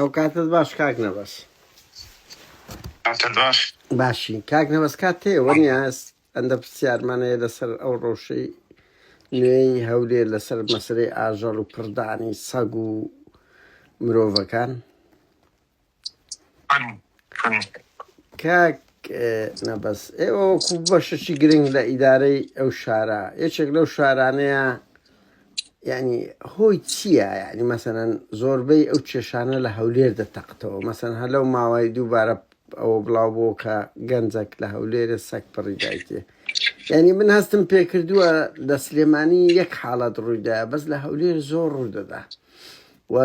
ئەو کاتت باش کاک نەبەس باشی کاک نەبەس کات تێوە نیاز ئەندە پرسیارمانەیە لەسەر ئەو ڕۆژەی نوێی هەولێر لەسەر مەسەرەی ئاژەڵ و پردانی سەگ و مرۆڤەکان کاک نەبەس ئێوە وەکو بەشەی گرنگ لە ئیدارەی ئەو شارە یەکێک لەو شارانەیە یعنی هۆی چییە؟ یعنی مەسەنەن زۆربەی ئەو کێشانە لە هەولێر دەتەقتەوە مەسەن هە لەو ماوەی دووبارە ئەوە بڵاو بۆ کە گەنجێک لە هەولێرە سەگ پڕی دایتێ یعنی من هەستم پێکردووە لە سلێمانی یەک حاڵەت ڕوویدایە بەس لە هەولێر زۆر ڕوودەدا و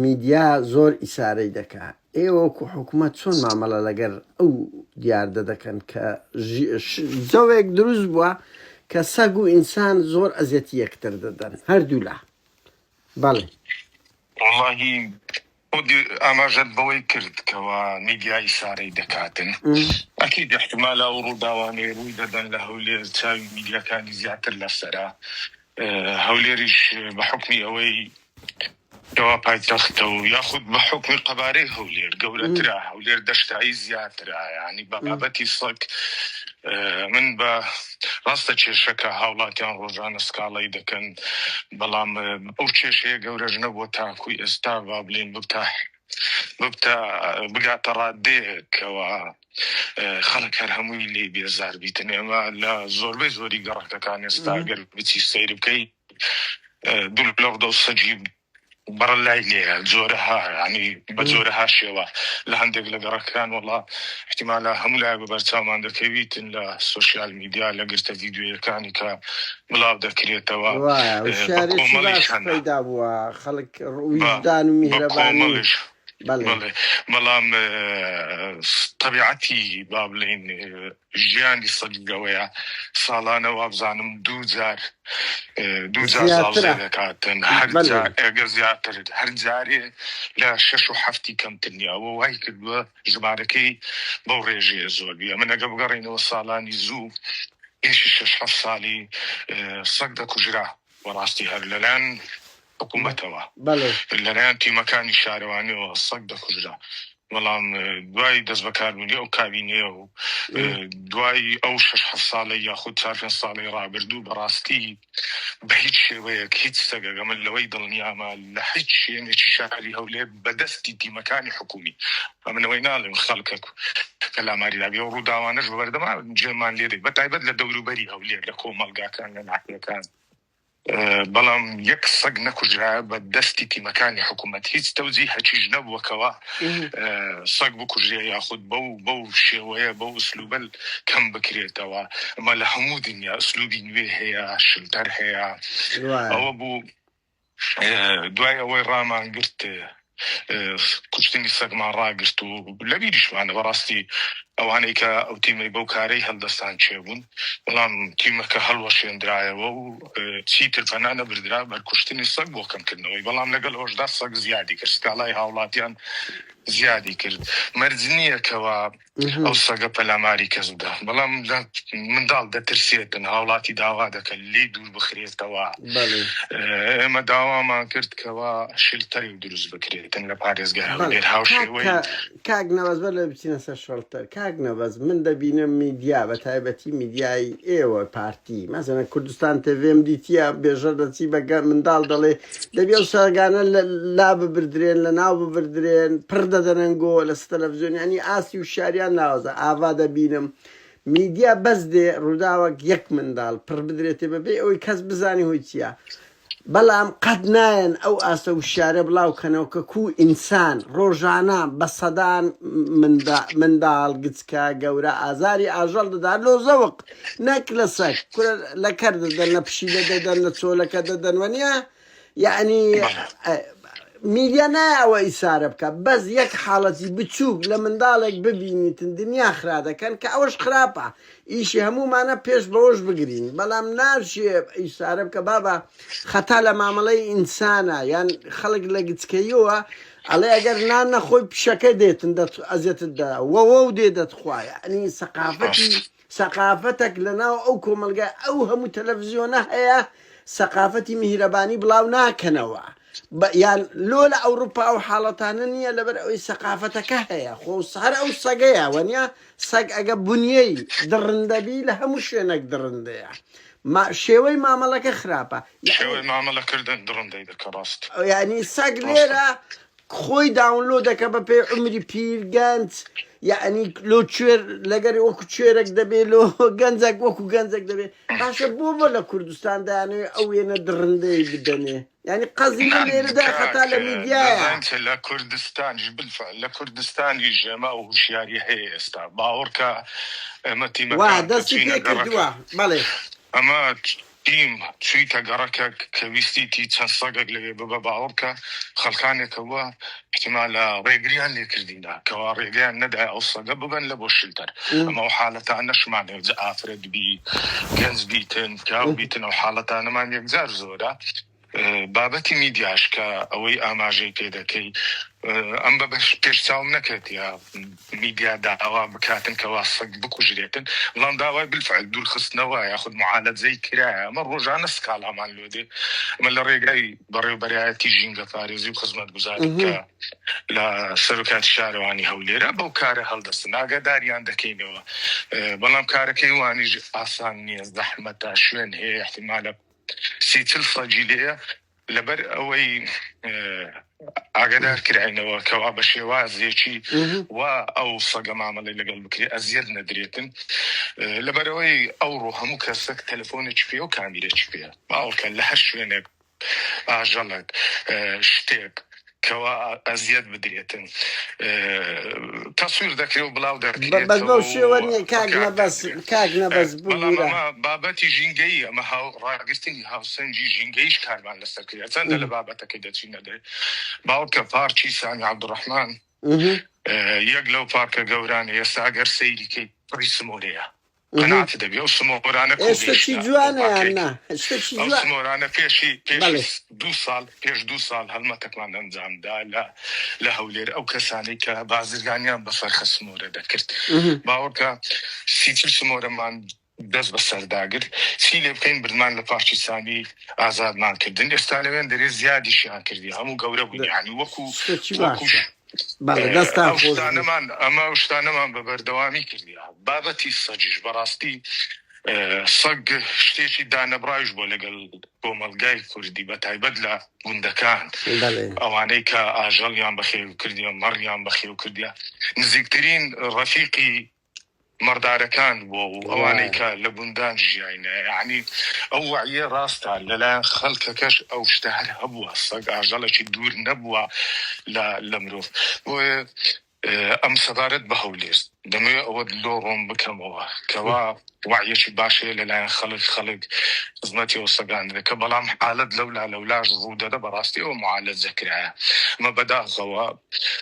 میدیا زۆر ئیسارەی دەکات ئێوە وەکو حکوومەت چۆن مامەڵە لەگەر ئەو دیاردە دەکەن کە زەوێک دروست بووە کە سەگ و ئینسان زۆر ئەزیەتی یەکتر دەدەن هەردوو لا بەڵێ واللهی ئاماژەت بەوەی کرد کەەوە میدیای سارەی دەکاتن ئەکید احتمالە و ڕووداوانەی ڕووی دەدەن لە هەولێر چاوی میدیاکانی زیاتر لەسەرا هەولێریش بە حکمی ئەوەی کەوا پایتەختە و یاخود بە حکمی قەبارەی هەولێر گەورەترا هەولێر دەشتایی زیاترا ینی بە بابەتی سەگ من بە ڕاستە کێشەکە هاوڵاتیان ڕۆژانە سکاڵی دەکەن بەڵام ئەو کێشەیە گەورەژ نەبووە تاکوی ئێستا با بڵێن بگاتە ڕادێکەوە خەڵک هەر هەمووی لێ بێزار بیتن ئێمە لە زۆربەی زۆری گەڕەکەکان ئێستا گەر بچی سەیر بکەی دوو لەو دە سەجی بەڕە لای لێرە جۆرەها ینی بە جۆرەها شێوە لە هەندێک لە گەڕەکان وەڵا احتیمالە هەموو لای بەبەرچاومان دەکەویتن لە سۆشیال میدیا لە گرتە ڤیدیۆیەکانی کە بڵاو دەکرێتەوە پیدا بووە خەڵک ڕوویدان و میهرەبانی بەڵام طبیعەتی با بڵێن ژیانی سەگەوەیە ساڵانە وابزانم دووجار زاڵزێ دەکاتن ئەگەر زیاتر هەر جارێ لە 6 و 7 کەمتر نییەوە وای کردووە ژمارەکەی بەو ڕێژەیە زۆر بیە من ئەگە بگەڕێنەوە ساڵانی زوو پێشی 6 ساڵی سەگ دەکوژرا وەڕاستی هەر لەلایەن حکوومەتەوە لەلایەن تیمەکانی شارەوانیەوە سەگ دەکوژرا بەڵام دوای دەست بەکاربوونی ئەو کابینەیە و دوای ئەو 6 ساڵی یاخود 4 ساڵی ڕابردوو بەڕاستی بە هیچ شێوەیەک هیچ سەگەگە من لەوەی دڵنیامە لە هیچ شوێنێکی شاری هەولێر بەدەستی تیمەکانی حکومی ئەمنەوەی ناڵێم خەڵکە کە لاماریدابی و ڕووداوانەش بەبەردەما جێمان لێ دێت بەتایبەت لە دەوروبەری هەولێر لە کۆمەڵگاکان لە ناحیەکان بەڵام یەک سەگ نەکوژرا بە دەستی تیمەکانی حکوومەت هیچ تەوزی هەچیش نەبووەکەوە سەگ بکوژێ یاخود بەو شێوەیە بەو ئوسلوبە کەم بکرێتەوە ئەمە لە هەموو دنیا ئوسلوبی نوێ هەیە شلتەر هەیە ئەوە بوو دوای ئەوەی ڕامان گرت کوشتنی سەگمان ڕاگرت و لە بیریشمانە بەڕاستی ئەوانەی کە ئەو تیمەی بەو کارەی هەڵدەستان چێبوون بەڵام تیمەکە هەڵوەشێنرایەوە و چیتر پەنا نەبردرا بەرکوشتنی سەگ بۆ کەمکردنەوەی بەڵام لەگەڵ ئەوەشدا سەگ زیادی کرد سکاڵای هاوڵاتیان زیادی کرد مەرج نییەکەوە ئەو سەگە پەلاماری کەس بدە بەڵام منداڵ دەترسێتن هاوڵاتی داوا دەکەن لی دوور بخرێتەوە ئێمە داوامان کردکەوە شلتەری دروست بکرێتن لە پارێزگای هەولێر هاوشێوەی کاک نەبەز بە لە بچینە سەر شەڵتەر کاک نەبەز من دەبینم میدیا بە تایبەتی میدیای ئێوە پارتی مەسەڵەن کوردستان تڤێم دیتیە بێژە دەچی بەگە منداڵ دەڵێ دەبێ و سەگانە لا ببردرێن لە ناو ببردرێن پڕ دەدەنەنگۆ لە تەلەڤیزیۆنیانی ئاسی و شاریان ناوەزە ئاوا دەبینم میدیا بەس دێ ڕووداوەک یەک منداڵ پڕ بدرێتێ بەبێ ئەوەی کەس بزانی هۆی چییە بەڵام قەت نایەن ئەو ئاسە و شارە بڵاو کەنەوە کە کو ئینسان ڕۆژانە بە سەدان منداڵ گچکە گەورە ئازاری ئاژەڵ دەدان لۆ زەوق نەک لە سەگ لە کەر دەدەن لە پشیلە دەدەن لە چۆلەکە دەدەن وەنیە یعنی میدیا نایەوە ئیسارە بکە بەس یەک حاڵەتی بچووک لە منداڵێک ببینیتن دنیا خرا دەکەن کە ئەوەش خراپە ئیشی هەمومانە پێش بەوەش بگرین بەڵام ناشێ ئیسارە بکە بابە خەتا لە مامەڵەی ئینسانە یان خەڵک لە گچکەیەوە ئەڵێ ئەگەر نان نەخۆی پیشەکە دێتن ئەزیێتدا وەوە و دێ دەتخوایە ئەنی سەقافەتێک لەناو ئەو کۆمەلگای ئەو هەموو تەلەڤیزیۆنە هەیە سەقافەتی میهرەبانی بڵاو ناکەنەوە يعني لولا أوروبا أو حالتانية لبر ثقافتك هي خو صار أو سجيا ونيا سج أجا بنيي درندبي لها مش إنك درنديا ما شوي ما عملك خرابة شوي ما عمل كردن درندي ذكرست يعني سج ليرة خوي داونلودك ببي عمري بير جانت يعني لو تشير لقري وكو تشيرك دبي لو جنزك وكو جنزك دبي باشا بو ولا كردستان ده يعني او يندرندي بدني يعني قصدي اللي يردا خطا لميديا انت لكردستان بالفعل لكردستان يجي ما هو شياري هي استا باوركا متي مكان واحد دستي كردوا بالي اما تيم تشيتا قركك كويستيتي تنصقق لي بابا باوركا خلقانك هو احتمال ريقريان اللي كردينا كوا ريقريان ندعي او صقق ببن لبو الشلتر اما وحالة انا شمعني افرد بي جنز بيتن كاو بيتن او حالة انا ما يقزار زورا بابەتی میدیاش کە ئەوەی ئاماژەی پێدەکەی ئەم بە پێشچاوم نەکرێت یا میدیا داوا بکاتن کە واسەک بکوژرێتن بەڵام داوای بالفعل دوورخستنەوە یاخود معالەجەی کرایە ئەمە ڕۆژانە سکاڵامان لۆدێ ئەمە لە ڕێگای بەڕێوەبەرایەتی ژینگە پارێزی و خزمەتگوزاری کە لە سەرۆکاتی شارەوانی هەولێرە بەو کارە هەڵدەستن ئاگاداریان دەکەینەوە بەڵام کارەکەی وانیش ئاسان نییە زەحمەتە شوێن هەیە احتیمالە سیتل سەجیلەیە لەبەر ئەوەی ئاگادار کراینەوە کەوا بە شێوازێکی وا ئەو سەگە مامەڵەی لەگەڵ بکرێ ئەزیەت نەدرێتن لەبەرەوەی ئەوڕۆ هەموو کەسێک تەلەفۆنێکی پێ و کامیرێکی پێ باوەکە لە هەر شوێنێک ئاژەڵێک شتێک کەوا ئەزیەت بدرێتن تەسویر دەکرێت و بڵاو دەکرێت بەس بەو شێوەنیە کاک نەبەس ببوورە بابەتی ژینگەی ئەمە ڕاگررتنی هاوسەنجی ژینگەیش کارمان لەسەر کرد چەندە لە بابەتەکەی دەچینە دێ باوکە پارچی سانی عەبدوڕەحمان یەک لەو پارکە گەورانە ئێستا ئەگەر سەیریکەی پڕی سمۆرەیە قەناعت دەبێ ئەو سمۆرانە ئێستاچی جوانە یاننا ئەو سمۆرانە پێش 2 ساڵ هەڵمەتێکمان ئەنجامدا لە هەولێر ئەو کەسانی کە بازرگانیان بە فەرخە سمۆرە دەکرد باوەکە سیتر سمۆرەمان دەست بە سەرداگر چی لێ بکەین بردمان لە پارچی سانی ئازادمان کردن ئێستا لەوێن دەرێ زیادیشیان کردی هەموو گەورە بوون یعنی وەکو ئەمە شتانەمان بە بەردەوامی کردی بابەتی سەجیش بەڕاستی سەگ شتێکی دانەبڕایش بۆ لەگەڵ کۆمەلگای کوردی بە تایبەت لە گوندەکان ئەوانەی کە ئاژەڵیان بەخێو کردیە مەڕیان بەخێو کردیە نزیکترین ڕەفیقی مەردارەکان بۆ و ئەوانەی کە لە گوندان ژیاینە یعنی ئەو وعیە ڕاستە لەلایەن خەڵکەکەش ئەو شتە هەر هەبووە سەگ ئاژەڵێکی دوور نەبووە لە مرۆڤ بۆیە ئەم سەبارەت بە هەولێر دەمەوێ ئەوە لۆ ڕۆم بکەمەوە کەوا وعیەکی باشەیە لەلایەن خەڵک خزمەتی ئەو سەگان دەکە بەڵام حالەت لەولاش ڕوو دەدە بەڕاستی ئەوە معالەجە کرایە ئەمە بەداخەوە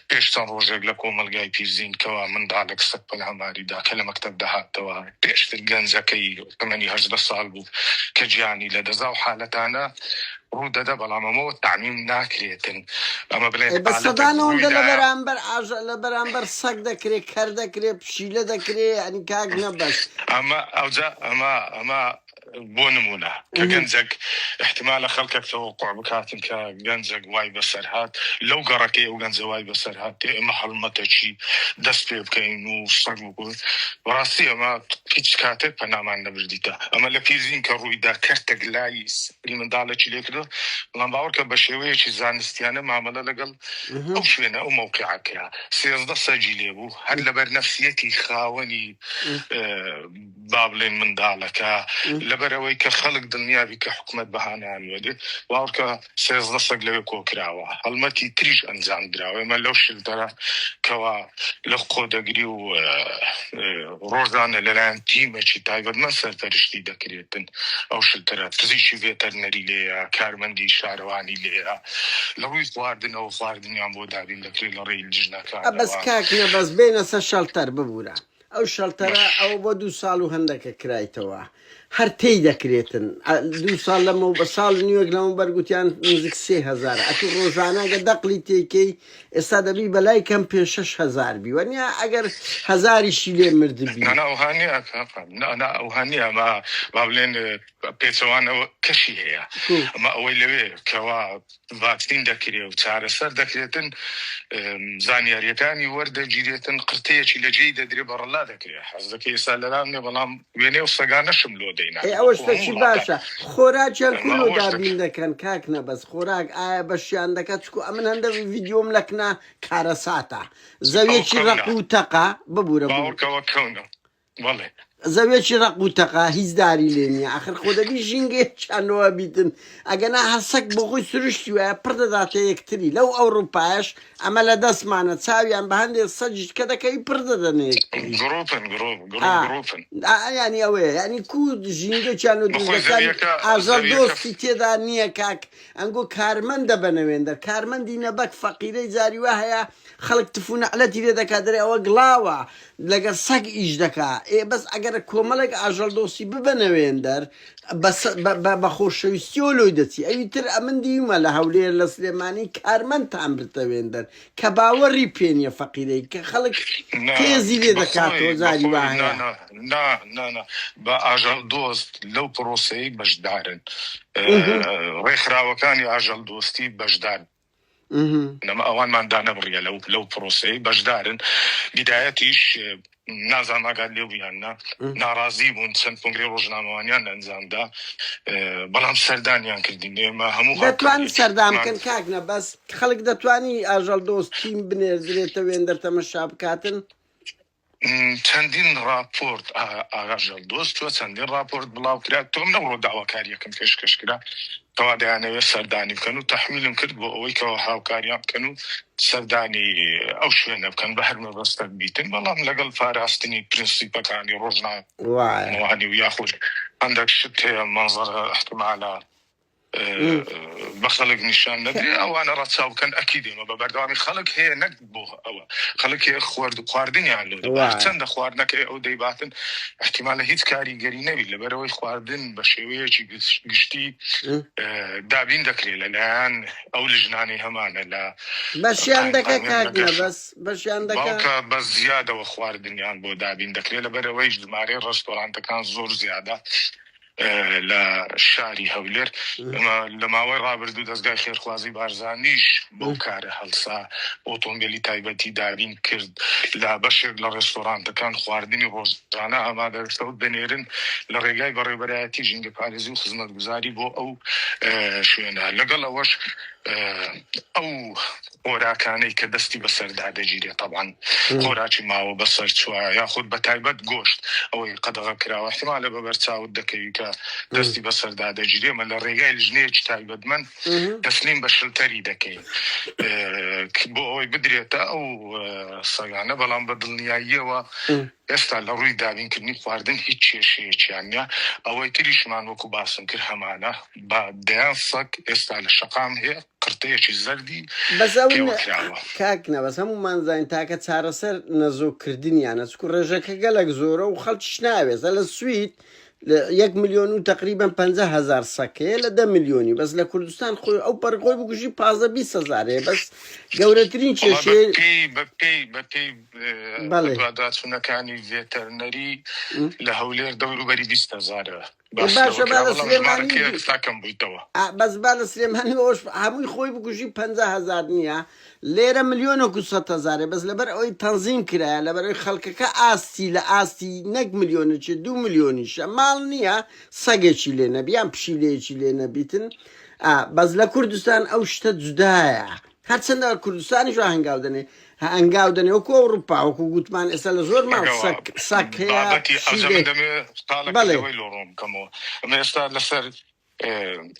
پێش چەند ڕۆژێک لە کۆمەلگای پیرزین کەوا منداڵێک سەگ پەلاماریدا کە لە مەکتەب دەهاتەوە پێشتر گەنجەکەی تەمەنی 18 ساڵ بوو کە گیانی لەدەزا و حالەتانە ڕوو دەدە بەڵام ئەمەوە تەعمیم ناکرێتن ئەمە بڵێن بەسەدانەوەندە لە بەرامبەر سەگ دەکرێت کەر دەکرێت پشیلە دەکرێت ئەنی کاک نەبەس ئەمە بۆ نمونە کە گەنجێک احتیمالە خەڵکێک تەوەقوع بکاتن کە گەنجێک وای بەسەر هات لەو گەڕەکەی ئەو گەنجە وای بەسەر هات ئێمە هەڵمەتێکی دەست پێ بکەین و سەگ بکوت بەڕاستی ئەمە هیچ کاتێک پەنامان نەبردیتە ئەمە لە پیرزین کە ڕوویدا کەرتێک لای سپری منداڵێکی لێ کردو بەڵام باوەڕکە بە شێوەیەکی زانستیانە مامەلە لەگەڵ ئەو شوێنە ئەو مەوقعەکەیە 13 سەجی لێ بوو هەر لەبەر نەفسیەتی خاوەنی با بڵێن منداڵەکە لەبەرەوەی کە خەڵک دڵنیابی کە حکومەت بەهانیان وێدێ واوڕکە 13 سەگ لەوێ کۆکراوە هەڵمەتی تریش ئەنجام دراوە ئێمە لەو شلتەرە کەوا لە خۆدەگری و ڕۆژانە لەلایەن تیمێکی تایبەتمەند سەرپەرشتی دەکرێتن ئەو شلتەرە پزیشکی ڤێتەرنەری لێیە کارمەندی شارەوانی لێیە لە ڕووی خواردنەوە خواردنیان بۆ دابین دەکرێت لە ڕێی لیژنەکان بەس کاک نەبەس بێنە سەر شەڵتەر ببوورە ئەو شەڵتەرە ئەو بۆ 2 ساڵ و هەندێکە کرایتەوە هەر تێی دەکرێتن 2 ساڵ لەمە بە ساڵ نیوەک لەمە بەرگوتیان نزیک 3000 ئەتو ڕۆژانەگە دەقلی تێکەی ئێستا دەبی بەلای کەم پێ 6000 بیوەنیا ئەگەر هەزاریشی لێ مردبی ئەوهانیە ما با بڵێن پێچەوانەوە کەشی هەیە ئەمە ئەوەی لەوێ کەوا ڤاکسین دەکرێت و چارەسەر دەکرێتن زانیاریەکانی وەردەگیرێتن قرتەیەکی لەجێی دەدرێ بەڕەلا دەکرێت حەز دەکەی ئێستا لەرامێ بەڵام وێنێ و سەگانەشم لۆ دەینا ئەوە شتێکی باشە خۆراکیان کولۆ دابین دەکەن کاک نەبەس خۆراک ئایا بەشیان دەکات چکو ئەمن هەندە ڤیدیۆم لەکنا کارەساتە زەویەکی ڕق و تەقا ببوورە باوەکەوە کەونە بەڵێ زەوێکی ڕق و تەقا هیچ داری لێ نییە ئاخر خۆ دەبی ژینگێ چانەوە بیتن ئەگەنا هەسەک بۆ خۆی سروشتی وایە پڕ دەداتە یەکتری لەو ئەوروپایش ئەمە لە دەستمانە چاویان بە هەندێک سەجش کە دەکەی پڕ دەدەنێ ینی ئەوەیە ینی کو ژینگەیان و ئاژەڵ دۆستی تێدا نییە کاک ئەنگۆ کارمەندە بەنەوێندە کارمەندی نەبەک فەقیرەی جاری وا هەیە خەڵک تفونەعلەتی لێ دەکات دەرێ ئەوە گڵاوە لەگەر سەگ ئیش دەکا بەس ئەگەر کۆمەڵێک ئاژەڵ دۆستی ببەنەوێندەر بە خۆشەویستی لۆی دەچی ئەوی تر ئەمن دیمە لە هەولێر لە سلێمانی کارمەندتان بتەوێندەر کە باوەڕی پێنیە فەقیرەی کە خەڵک تێزی لێ دەکاتەوە زاری وایە بە ئاژەڵ دۆست لەو پرۆسەی بەشدارن ڕێکخراوەکانی ئاژەڵ دۆستی بەشدار نەمە ئەوانماندا نەبڕیە لەو پرۆسەی بەشدارن بیدایەتیش نازان ئاگات لێ بوویاننا ناڕازی بوون چەند کۆنگرێ ڕۆژنامەوانیان ئەنجامدا بەڵام سەردانیان کردین ئێمە هەموو دەتوان سەردامکەن کاکنە بەس خەڵک دەتوانی ئاژەڵ دۆستیم بنێردرێتە وێندەر تەمەشا بکاتن چەندین راپۆرت ئاژەڵ دۆست چوە چەندین راپۆرت بڵاو کرا تۆم نەڕۆ داواکاریەکەم پێشکەش کرا کەوا دەیانەوێت سەردانی بکەن و تەحمیلم کرد بۆ ئەوەی کەەوە هاوکاریان بکەن و سەردانی ئەو شوێنە بکەن بە هەرمە ڕستە بیتن بەڵام لەگەڵ پاراستنی پرینسیپەکانی ڕۆژنامەوانی و یاخود هەندێک شت هەیە مەنزەرە احتمالە بە خەڵک نیشان نەدرێ ئەوانە ڕەچاو بکەن ئەکی دێمە بە بەردەوامی خەڵک هەیە نەک بۆ ئەوە خەڵک هەیە خواردنیان لێ چەندە خواردنەکەی ئەو دەیباتن احتیمالە هیچ کاریگەری نەبی لەبەرەوەی خواردن بە شێوەیەکی گشتی دابین دەکرێت لەلایەن ئەو لژنانەی هەمانە لە بەشیان دەکە کاکنە بەس بەشیان دەکە بە زیادەوە خواردنیان بۆ دابین دەکرێت لەبەرەوەی ژمارەی ڕێستۆرانتەکان زۆر زیادە لە شاری هەولێر لە ماوەی ڕابردوو دەستگای خێرخوازی بارزانیش بۆ کارە هەڵسا ئۆتۆمبیلی تایبەتی دابین کرد لە بەشێک لە ڕێستۆرانتەکان خواردنی ڕۆژانە ئامادەکەوت بنێرن لە ڕێگای بەڕێبەرایەتی ژینگە پارێزی و خزمەتگوزاری بۆ ئەو شوێنە لەگەڵ ئەوەش ئەو خۆراکانەی کە دەستی بەسەردا دەگیرێت طبعاً خۆراکی ماوە بەسەر چوە یاخود بە تایبەت گۆشت ئەوەی قەدەغە کراوە احتیمالە بەبەر چاوت دەکەوی کە دەستی بەسەردا دەگیرێمە لە ڕێگای ژنەیەکی تایبەتمەند تەسلیم بە شلتەری دەکەین بۆ ئەوەی بدرێتە ئەو سەگانە بەڵام بە دڵنیاییەوە ئێستا لە ڕووی دابینکردنی خواردن هیچ کێشەیەکیان نیە ئەوەی تریشمان وەکو باسم کرد هەمانە بە دەیان سەگ ئێستا لە شەقام هەیە قرتەیەکی زەردی کاکنە بەس هەمومان زین تاکە چارەسەر نەزۆکردنیانە چکو ڕێژەکە گەلک زۆرە و خەڵکیش ناوێت لە سوید 1 ملیۆن و تقریبا 50,000 سەکەیە لە 10 ملیۆنی بەس لە کوردستان خۆی ئەو پەرخۆی بکوژی 15-20,000 بەس گەورەترین کێشێ داچوونەکانی ڤێتەرنەری لە هەولێر دەوروبەری 20,000 باشە بەس با لە سلێمانی هەمووی خۆی بکوژی 50,000 نییە لێرە 1,200,000 بەس لەبەر ئەوەی تەنزیم کرایە لەبەرەوەی خەڵکەکە ئاستی لە ئاستی 1 ملیۆنێکی 2 ملیۆنیشە ماڵ نییە سەگێکی لێ نەبیان پشیلەیەکی لێ نەبیتن بەس لە کوردستان ئەو شتە جودایە هەرچەندە کوردستانیش هەنگاو دەنێ هەنگاو دەنێ وەکو ئەوروپا وەکو گوتمان ئێستا لە زۆر ماڵ سەگ هەیە ئێستا لەسەر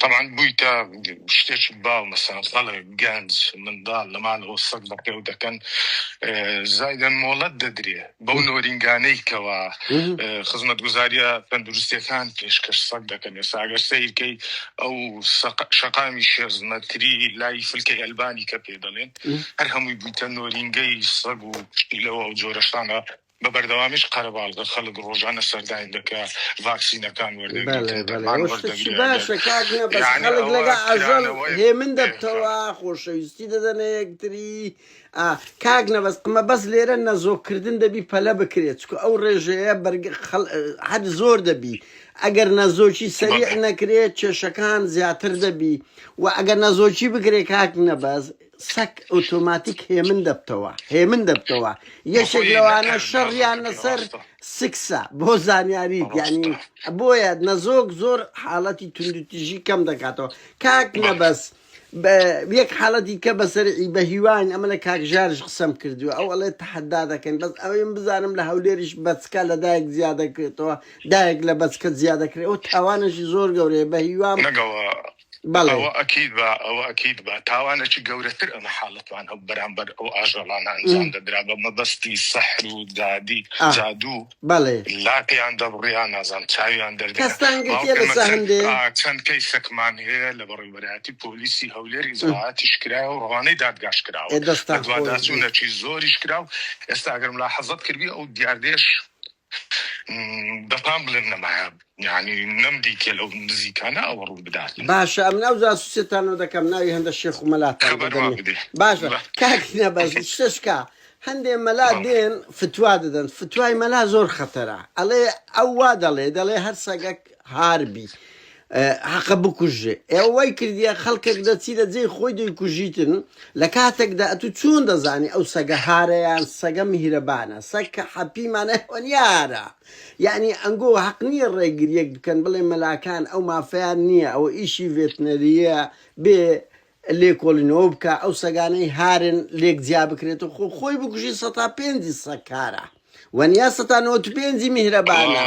طبعا بوویتە شتێکی باو مەسەڵەن خەڵک گەنج منداڵ لە ماڵەوە سەگ بەپێو دەکەن زایدەن مۆڵەت دەدرێ بەو نۆرینگانەی کەوا خزمەتگوزاریە تەندروستیەکان پێشکەش سەگ دەکەن ێستا ئەگەر سەیرکەی ئەو شەقامی شێزمەتری لای فلکەی ئەلبانی کە پێ دەڵێن هەر هەمووی بوویتە نۆرینگەی سەگ و پشتیلەوە و جۆرەشتانە بەبەردەوامیش قەرەباڵغە خەڵک ڕۆژانە سەردانی دەکە ڤاکسینەکان بەڵێ بەڵێ وەردەگرن وەشتەی باشە کاکنە بەس خەڵک لەگە ئاژەڵ هێمن دەبتەوە خۆشەویستی دەدەنە یەکتری کاکنە بەس قمە بەس لێرە نەزۆکردن دەبی پەلە بکرێت چکە ئەو ڕێژەیە حەد زۆر دەبی ئەگەر نەزۆکی سەریع نەکرێت کێشەکان زیاتر دەبی و ئەگەر نەزۆکی بگرێت کاکنە بەس سەک ئۆتۆماتیک هێمن دەبتەوە یەشێک لەوانە شەڕیان لەسەر سکسە بۆ زانیاری یعنی بۆیە نەزۆک زۆر حاڵەتی توندوتیژی کەم دەکاتەوە کاک نەبەس یەک حاڵەتی کە بەسەری بە هیوان ئەمە لە کاکژارش قسەم کردووە ئەو ئەڵێ تەحەدا دەکەن بەس ئەوەیم بزانم لە هەولێریش بەچکە لە دایک زیادەکرێتەوە دایک لە بەچکە زیادەکرێت ئەو تاوانەشی زۆر گەورەیە بە هیوام ئەوە ئەکید بە تاوانێکی گەورەتر ئەمە حاڵەتوان ئەو بەرامبەر ئەو ئاژەڵانە ئەنجام دەدرا بە مەبەستی سەحر و دادی جادوو بەڵێ لاقییان دەبڕیان نازان چاویان چەند کەی سەکمان هەیە لە بەڕێوەبەرهاتی پۆلیسی هەولێری زەڵاتی شکراوە و ڕوانەی دادگاش کراوە دواداچوونەکی زۆریش کراو ئێستا ئەگەرم لا حەزت کردی ئەو دیاردێش دەپام بڵێن نەمایە یعنی نەمدی تێ لەو نزیکانە ئەوە ڕوو بدات باشە ئەم ناو جاسوسێتانەوە دەکەم ناوی هەندە شێخ و مەلاتان باشە کاکی نەبەس شتشکە هەندێ مەلا دێن فتوا دەدەن فتوای مەلا زۆر خەتەرە ئەڵێ ئەو وا دەڵێ هەر سەگەک هاربی حەقە بکوژێ ئێوەی کردیە خەڵکێک دەچی لە جێی خۆی دەیکوژیتن لە کاتێکدا ئەتو چۆن دەزانی ئەو سەگە هارەیان سەگە میهرەبانە سەگ کە حەپیمانە وەنیارە یعنی ئەنگۆ حەق نییە ڕێگریەک بکەن بڵێ مەلاکان ئەو مافیان نییە ئەوە ئیشی ڤێتنەریە بێ لێکۆڵینەوە بکە ئەو سەگانەی هارن لێک جیا بکرێتەوە خۆی بکوژی 105 سەکارە وەنیا 195 میهرەبانە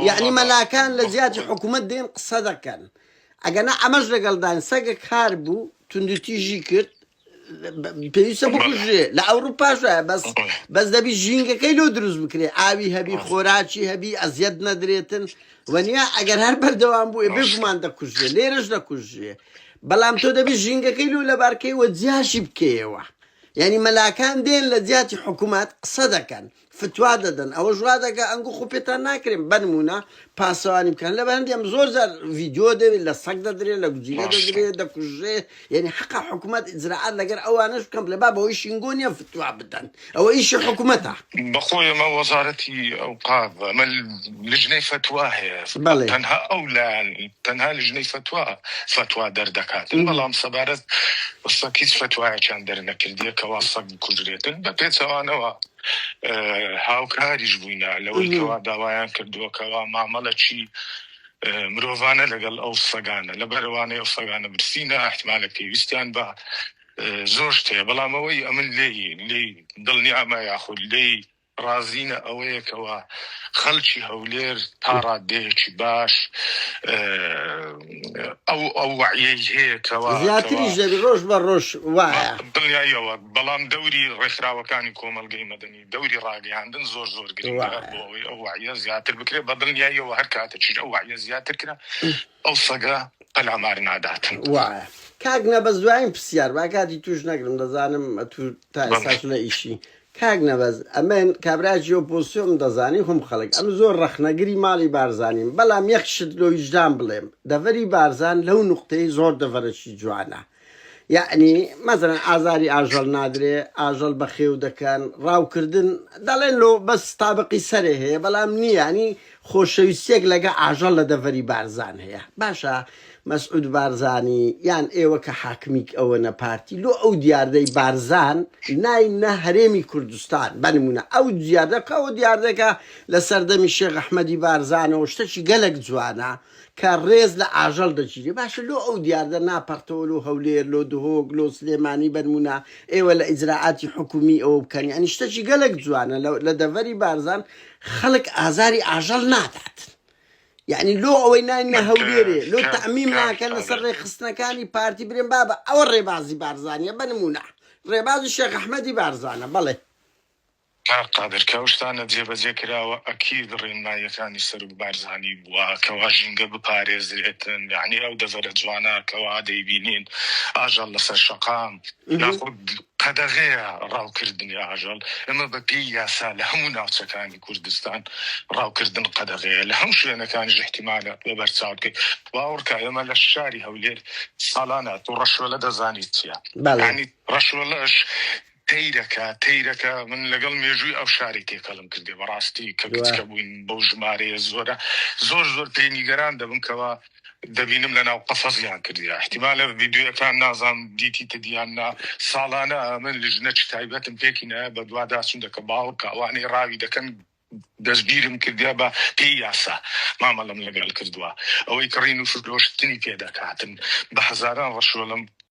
یعنی مەلاکان لە زیاتی حکوومەت دێن قسە دەکەن ئەگەنا ئەمەش لەگەڵدان سەگێک کار بوو توندوتیژی کرد پێویستە بکوژێ لە ئەوروپاش بەس دەبی ژینگەکەی لۆ دروست بکرێ ئاوی هەبی خۆراکی هەبی ئەزیەت نەدرێتن وەنیا ئەگەر هەر بەردەوام بوو بێگومان دەکوژێ لێرەش دەکوژێ بەڵام تۆ دەبی ژینگەکەی لۆ لەبارکەی وە جیاشی بکەیەوە یعنی مەلاکان دێن لە جیاتی حکوومەت قسە دەکەن فتوا دەدەن ئەوە ژوا دەکە ئەنگو خوپێتان ناکرێن بنمونە پاسەوانی بکەن لە بەندێم زۆر زار ڤیدیۆ دەوێت لە سەگ دەدرێت لە گوجیلە دەدرێت دەکوژێ یعنی حەقا حکوومەت ئیجراعات لەگەر ئەوانش بکەم لە بابەوەی شینگۆ نیە فتوا بدەن ئەوە ئیشی حکوومەتە بەخۆی ئەمە وەزارەتی ئەوقاف ئەمە لجنەی فتوا هەیە تەنها ئەو لایەن تەنها لجنەی فتوا دەردەکاتن بەڵام سەبارەت وەسەک هیچ فتوایەکیان دەرنەکردیە کەوا سەگ بکوژرێتن بە پێچەوانەوە هاوکاریش بووینە لەوەی کەوا داوایان کردووەکەوا مامەڵەکی مرۆڤانە لەگەڵ ئەو سەگانە لە بەرەوانەی ئەو سەگانە برسینە احتیمالە پێویستیان بە زۆر شتەیە بەڵام ئەوەی ئەمن لێی دڵنیامە یاخود لێی رازینە ئەوەیەکەوە خەڵکی هەولێر تا ڕادەیەکی باش ئەو وعیەی هەیەکەوە زیاتریش دەبی ڕۆژ بە ڕۆژ وایە دڵنیایەوە بەڵام دەوری ڕێکخراوەکانی کۆمەلگەی مەدەنی دەوری ڕاگەیاندن زۆر گرنگە بۆ ئەوەی ئەو وعیە زیاتر بکرێت بە دڵنیاییەوە هەر کاتێکی ئەو وعیە زیاتر کرا ئەو سەگە پەلامار ناداتن وایە کاک نەبەز دوایین پرسیار با کاتی توش نەگرم دەزانم تو تا ئێستاش لە ئیشی کاک نەبەز ئەمێن کابراجی ئۆپۆزیسیۆن دەزانی هەم خەڵک ئەم زۆر ڕەخنەگری ماڵی بارزانیم بەڵام یەک شت لۆ ویجدان بڵێم دەڤەری بارزان لەو نوقتەی زۆر دەڤەرەشی جوانە یعنی مەزەرەن ئازاری ئاژەڵ نادرێ ئاژەڵ بە خێو دەکەن ڕاوکردن دەڵێن لۆ بەس تابقی سەرێ هەیە بەڵام نییانی خۆشەویستێک لەگە ئاژەڵ لە دەڤەری بارزان هەیە باشە مەسعود بارزانی یان ئێوە کە حاکمیک ئەوە نەپارتی لۆ ئەو دیاردەی بارزان ناینە هەرێمی کوردستان بنمونە ئەو دیاردەکەەوە دیاردەکە لە سەردەمی شێخ ئەحمەدی بارزانەوە شتێکی گەلک جوانە کە ڕێز لە ئاژەڵ دەگیری باشە لۆ ئەو دیاردە ناپەرتەوە لۆ هەولێر لۆ دهۆک لۆ سلێمانی بنمونە ئێوە لە ئیجراعاتی حکومی ئەوە بکەنی ئەنی شتێکی گەلک جوانە لە دەڤەری بارزان خەڵک ئازاری ئاژەڵ نادات یعنی لۆ ئەوەی نانە هەولێرێ لۆ تەعمیم ناکەن لەسەر ڕێخستنەکانی پارتی برێن بابە ئەوە ڕێبازی بارزانیە بنمونە ڕێبازی شێخ ئەحمەدی بارزانە بەڵێ قادر کەوشتانە جێبەجێکراوە ئەکید ڕێنمایەکانی سەر و بارزانی بووە کەوا ژینگە بپارێزرێتن یعنی ئەو دەزەرە جوانە کەوا دەیبینین ئاژەڵ لەسەر شەقام ناخود قەدەغەیە ڕاوکردنی ئاژەڵ ئەمە بەپی یاسا لە هەموو ناوچەکانی کوردستان ڕاوکردن قەدەغەیە لە هەموو شوێنەکانی احتیمالە بەبەرچاوکەی باوەڕکە ئێمە لە شاری هەولێر ساڵانە تو ڕەشوەلە دەزانیت چیە ینی ڕەشوەلەش تەیرەکە من لەگەڵ مێژووی ئەو شاری تێکەڵم کردێ بەڕاستی کە کچکە بووین بەو ژمارەیە زۆرە زۆر پێی نیگەران دەبنکەوە دەبینم لە ناو قەفەزیان کردی احتیمالە ڤیدیۆەکان نازان دیتی تدیاننا ساڵانە من لژنە چ تایبەتم پێکی نایە بە دوواداچون دەکە باوەڕکە ئەوانەی ڕاوی دەکەن دەستگیرم کردیا بە پێی یاسا مامەڵم لەگەڵ کردووە ئەوەی کڕین و فرۆشتنی پێدەکاتن بە هەزاران ڕەشوەڵم